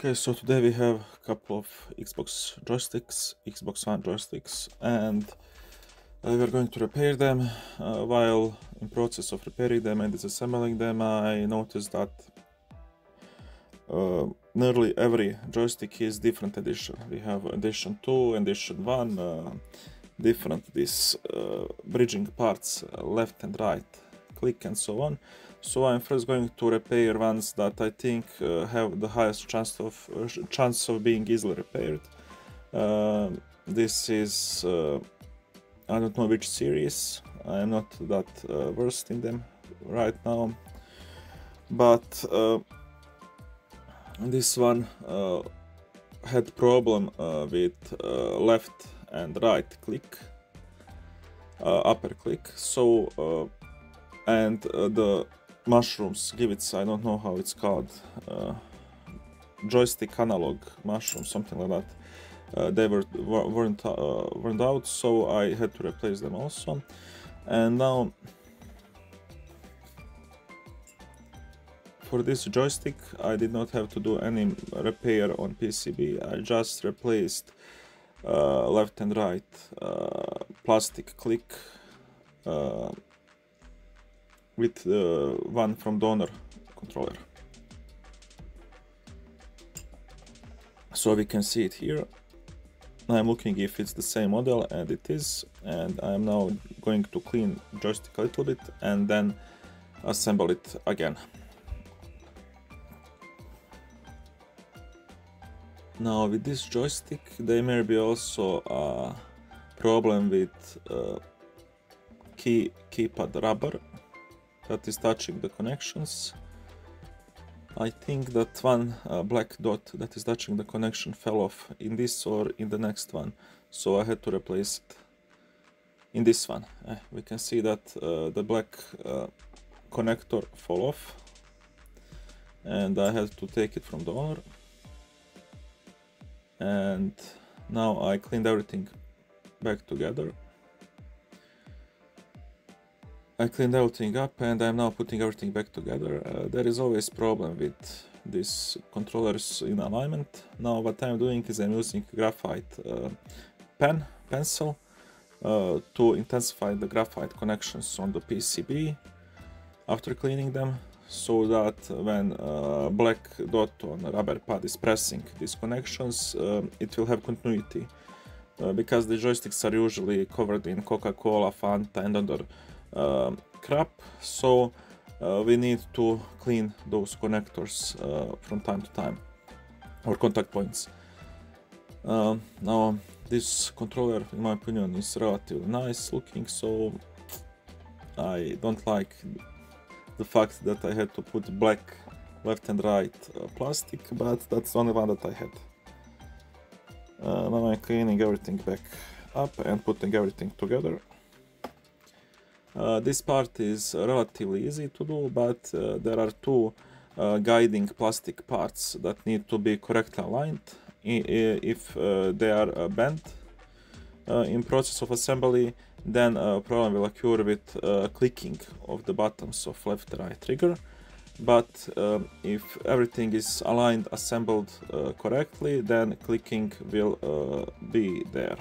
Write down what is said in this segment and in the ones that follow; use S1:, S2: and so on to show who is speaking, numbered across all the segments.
S1: Okay, so today we have a couple of Xbox joysticks, Xbox One joysticks, and we're going to repair them. While in process of repairing them and disassembling them, I noticed that nearly every joystick is different edition. We have edition 2, edition 1, different these bridging parts, left and right, click and so on. So I'm first going to repair ones that I think have the highest chance of being easily repaired. This is I don't know which series. I am not that versed in them right now, but this one had problem with left and right click, upper click. So and the mushrooms give it, I don't know how it's called, joystick analog mushroom, something like that. They weren't out, so I had to replace them also. And now for this joystick I did not have to do any repair on PCB. I just replaced left and right plastic click with one from donor controller. So we can see it here. I'm looking if it's the same model, and it is, and I'm now going to clean joystick a little bit and then assemble it again. Now with this joystick there may be also a problem with keypad rubber that is touching the connections. I think that one black dot that is touching the connection fell off in this or in the next one, so I had to replace it in this one. We can see that the black connector fell off, and I had to take it from the owner. And now I cleaned everything back together. I cleaned everything up and I'm now putting everything back together. There is always problem with these controllers in alignment. Now what I'm doing is I'm using graphite pencil to intensify the graphite connections on the PCB after cleaning them, so that when black dot on a rubber pad is pressing these connections, it will have continuity. Because the joysticks are usually covered in Coca-Cola, Fanta and other crap, so we need to clean those connectors from time to time, or contact points. Now this controller, in my opinion, is relatively nice looking, so I don't like the fact that I had to put black left and right plastic, but that's the only one that I had. Now I'm cleaning everything back up and putting everything together. This part is relatively easy to do, but there are two guiding plastic parts that need to be correctly aligned. If they are bent in process of assembly, then a problem will occur with clicking of the buttons of left and right trigger. But if everything is aligned, assembled correctly, then clicking will be there.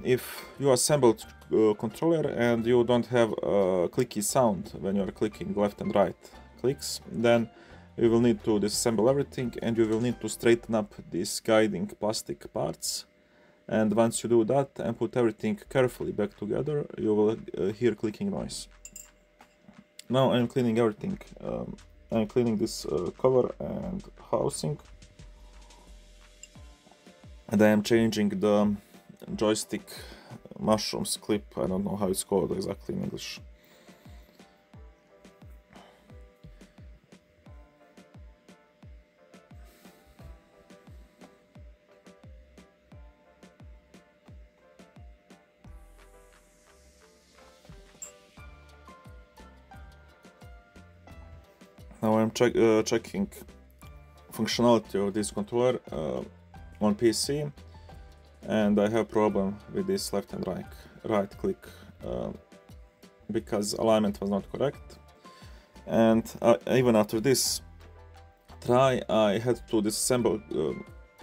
S1: If you assembled controller and you don't have a clicky sound when you are clicking left and right clicks, then you will need to disassemble everything and you will need to straighten up these guiding plastic parts. And once you do that and put everything carefully back together, you will hear clicking noise. Now I'm cleaning everything. I'm cleaning this cover and housing, and I am changing the joystick mushrooms clip. I don't know how it's called exactly in English. Now I'm checking functionality of this controller on PC, and I have problem with this left and right click because alignment was not correct. And even after this try, I had to disassemble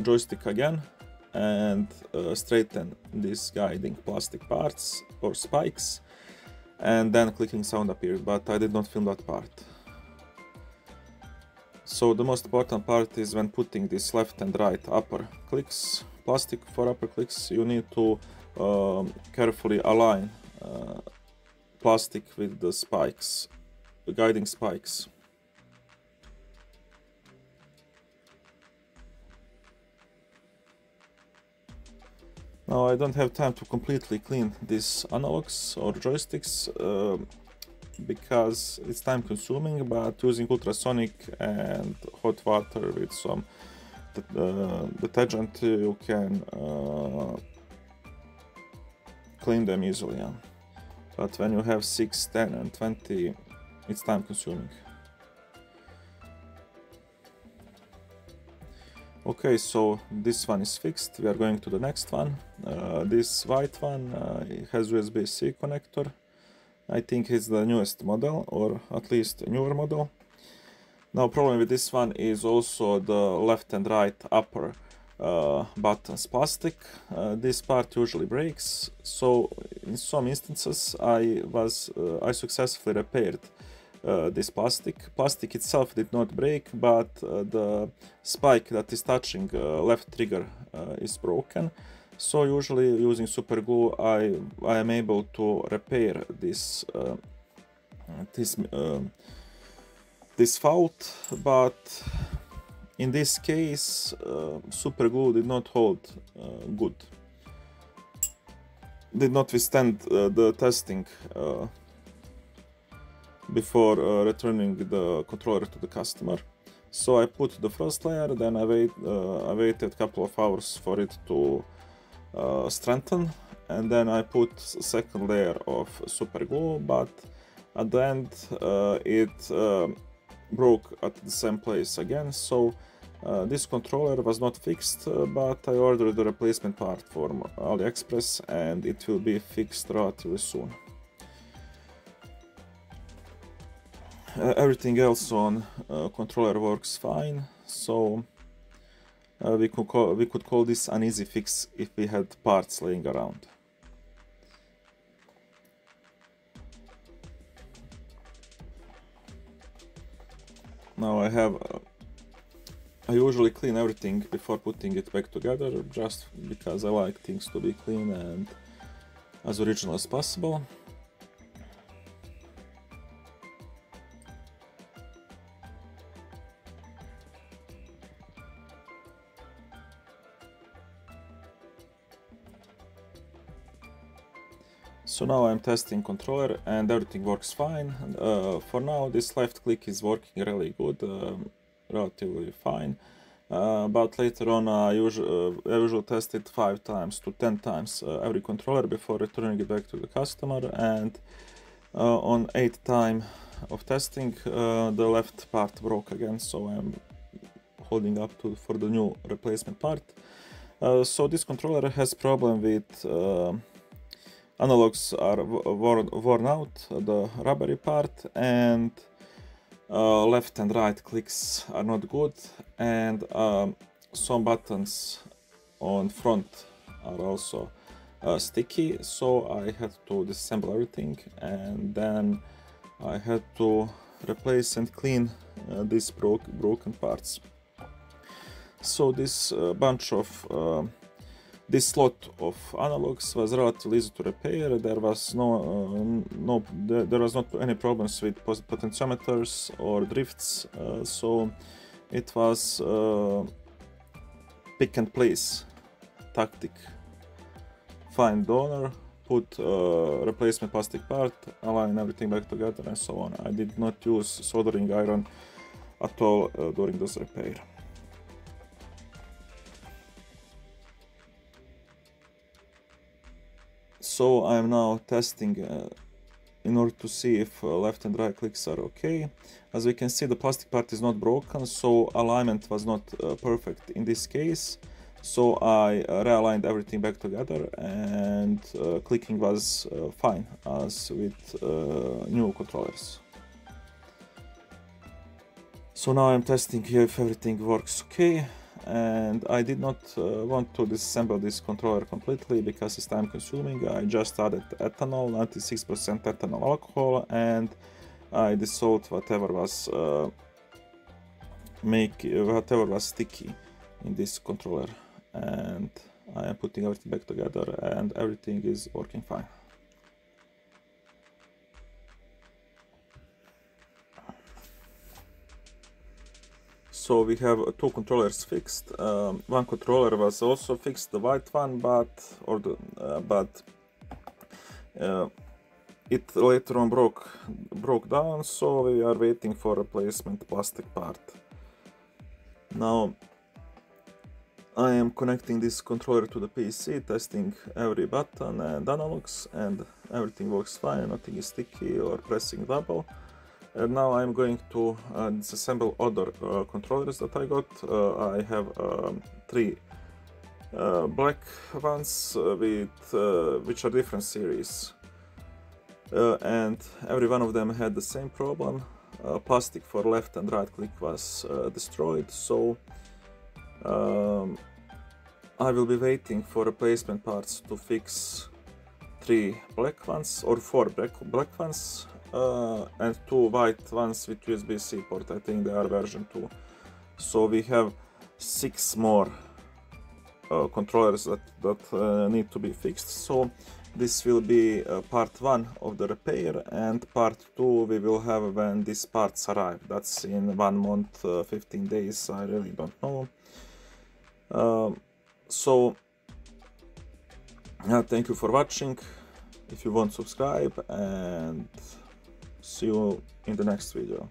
S1: joystick again and straighten these guiding plastic parts or spikes, and then clicking sound appeared, but I did not film that part. So the most important part is when putting this left and right upper clicks, plastic for upper clicks, you need to carefully align plastic with the spikes, the guiding spikes. Now I don't have time to completely clean these analogs or joysticks because it's time consuming, but using ultrasonic and hot water with some detergent you can clean them easily. Yeah. But when you have 6, 10 and 20, it's time consuming. Okay, so this one is fixed. We are going to the next one. This white one has USB-C connector. I think it's the newest model, or at least a newer model. Now, problem with this one is also the left and right upper buttons plastic. This part usually breaks, so in some instances I successfully repaired this plastic. Plastic itself did not break, but the spike that is touching left trigger is broken. So usually using super glue I am able to repair this this fault, but in this case super glue did not hold good, did not withstand the testing before returning the controller to the customer. So I put the first layer, then I waited a couple of hours for it to strengthen, and then I put a second layer of super glue, but at the end it broke at the same place again. So this controller was not fixed, but I ordered the replacement part from AliExpress and it will be fixed relatively soon. Everything else on controller works fine, so we could call this an easy fix if we had parts laying around. Now I usually clean everything before putting it back together, just because I like things to be clean and as original as possible. So now I'm testing controller and everything works fine. For now this left click is working really good, relatively fine. But later on I usually test it 5 times to 10 times every controller before returning it back to the customer, and on 8th time of testing the left part broke again, so I'm holding up for the new replacement part. So this controller has problem with analogs are worn out, the rubbery part, and left and right clicks are not good, and some buttons on front are also sticky, so I had to disassemble everything, and then I had to replace and clean these broken parts. So this bunch of this slot of analogs was relatively easy to repair. There was there was not any problems with potentiometers or drifts, so it was pick and place tactic. Find donor, put replacement plastic part, align everything back together, and so on. I did not use soldering iron at all during this repair. So I'm now testing in order to see if left and right clicks are okay. As we can see, the plastic part is not broken, so alignment was not perfect in this case. So I realigned everything back together, and clicking was fine as with new controllers. So now I'm testing if everything works okay, and I did not want to disassemble this controller completely because it's time consuming. I just added ethanol, 96% ethanol alcohol, and I dissolved whatever was sticky in this controller, and I am putting everything back together and everything is working fine. So we have two controllers fixed. One controller was also fixed, the white one, but it later on broke down, so we are waiting for replacement plastic part. Now I am connecting this controller to the PC, testing every button and analogs, and everything works fine, nothing is sticky or pressing double. And now I'm going to disassemble other controllers that I got. I have 3 black ones which are different series, and every one of them had the same problem. Plastic for left and right click was destroyed, so I will be waiting for replacement parts to fix 3 black ones or 4 black ones. And 2 white ones with USB-C port. I think they are version 2. So we have 6 more controllers that need to be fixed. So this will be part 1 of the repair, and part 2 we will have when these parts arrive. That's in 1 month, 15 days, I really don't know. Thank you for watching. If you want, subscribe, and see you in the next video.